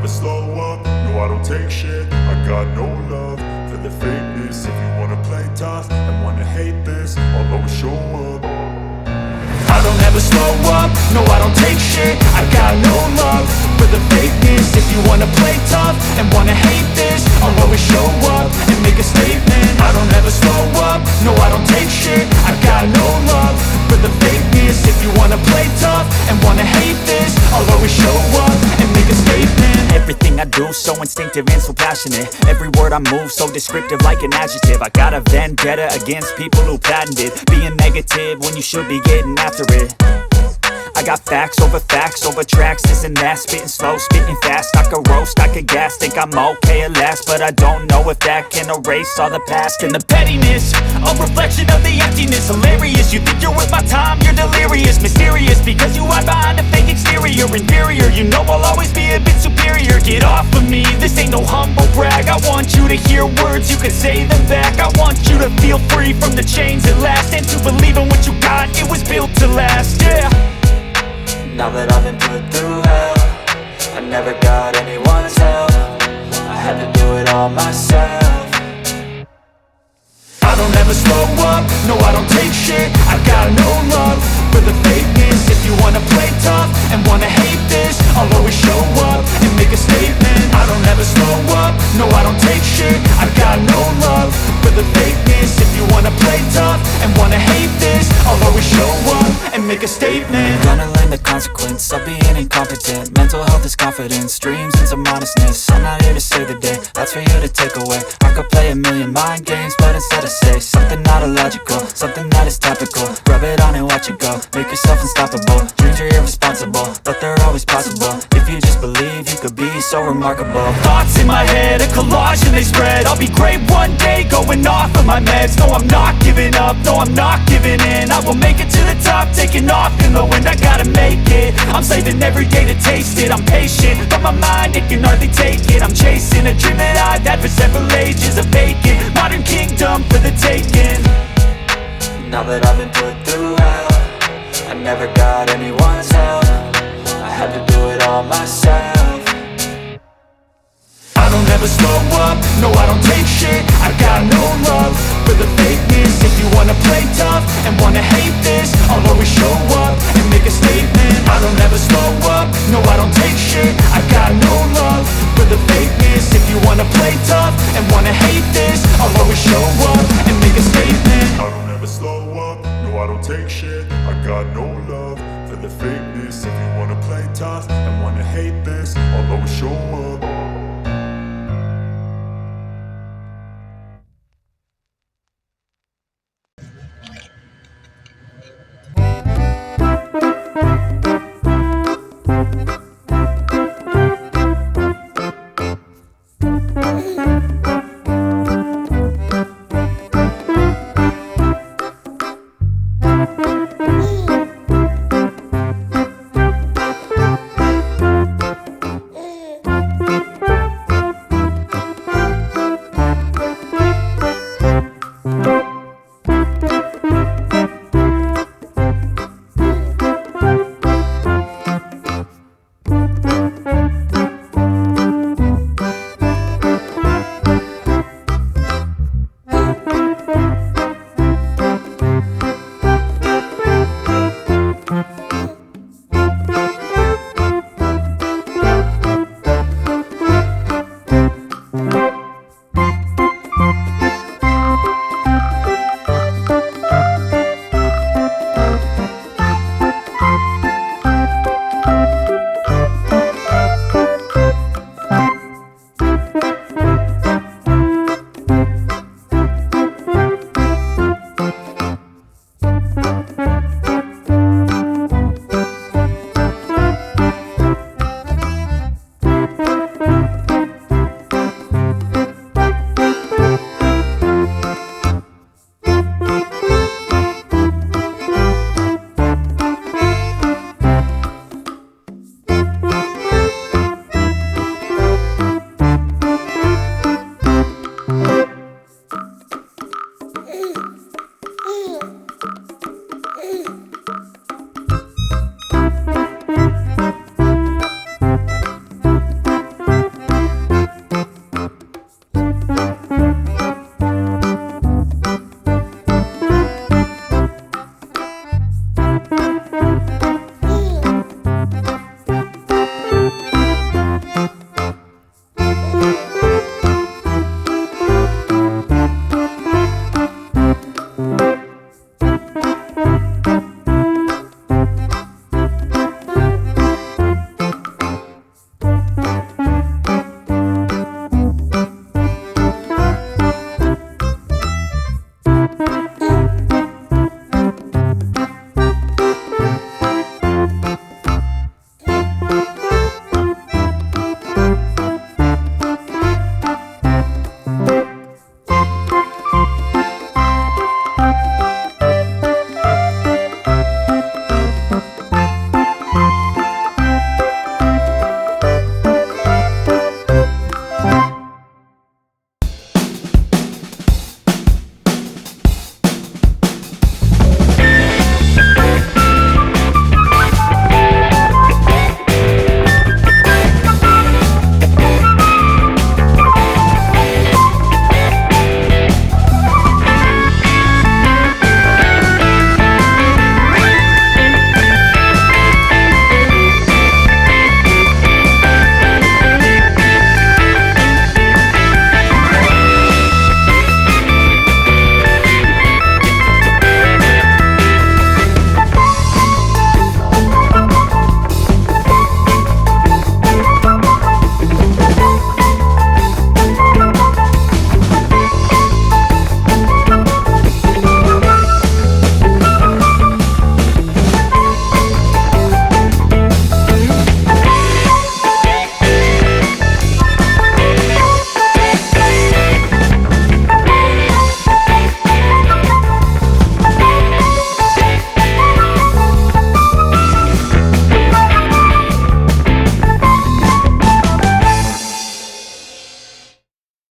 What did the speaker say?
slow up, no I don't take shit. I got no love for the fakeness. If you wanna play tough and wanna hate this, I'll always show up. I don't ever slow up, no I don't take shit. I got no love for the fakeness. If you wanna play tough and wanna hate this, I'll always show up and make a statement. I don't ever slow up, no I don't take shit. I got no love for the fakeness. If you wanna play tough and wanna hate this, I'll always show up and make a statement. Everything I do so instinctive and so passionate. Every word I move so descriptive like an adjective. I got a vendetta against people who patented being negative when you should be getting after it. I got facts over tracks, this and that. Spitting slow, spitting fast, I could roast, I could gas. Think I'm okay at last, but I don't know if that can erase all the past. And the pettiness, a reflection of the emptiness. Hilarious, you think you're worth my time, you're delirious. Mysterious, because you hide behind a fake exterior. Inferior, you know I'll always be a bit superior. Get off of me, this ain't no humble brag. I want you to hear words, you can say them back. I want you to feel free from the chains at last, and to believe in what you got, it was built to last, yeah. Now that I've been put through hell, I never got anyone's help. I had to do it all myself. I don't ever slow up, no I don't take shit. I got no love for the fakeness. If you wanna play tough and wanna hate this, I'll always show up and make a statement. I don't ever slow up, no I don't take shit. I got no love for the fakeness. If you wanna play tough and wanna hate this, I'll always show up and make a statement. Gonna learn the consequence of being incompetent. Mental health is confidence, dreams and some honestness. I'm not here to save the day, that's for you to take away. I could play a million mind games, but instead I say something not illogical, something that is topical. Rub it on and watch it go, make yourself unstoppable. Dreams are irresponsible, but they're always possible. If you just believe, you could be so remarkable. Thoughts in my head, a collage and they spread. I'll be great one day, going off of my meds. No, I'm not giving up, no, I'm not giving in. I will make it to the top, taking off in the wind. I gotta make it, I'm saving every day to taste it. I'm patient, but my mind, it can hardly take it. I'm chasing a dream that I've had for several ages. A vacant, modern kingdom for the taking. Now that I've been put through hell, I never got anyone's help. I had to do it all myself. I don't ever slow up, no I don't take shit. I got no love for the fakeness. If you wanna play tough and wanna hate this, I'll always show up and make a statement. I don't ever slow up, no I don't take shit. I got no love for the fakeness. If you wanna play tough and wanna hate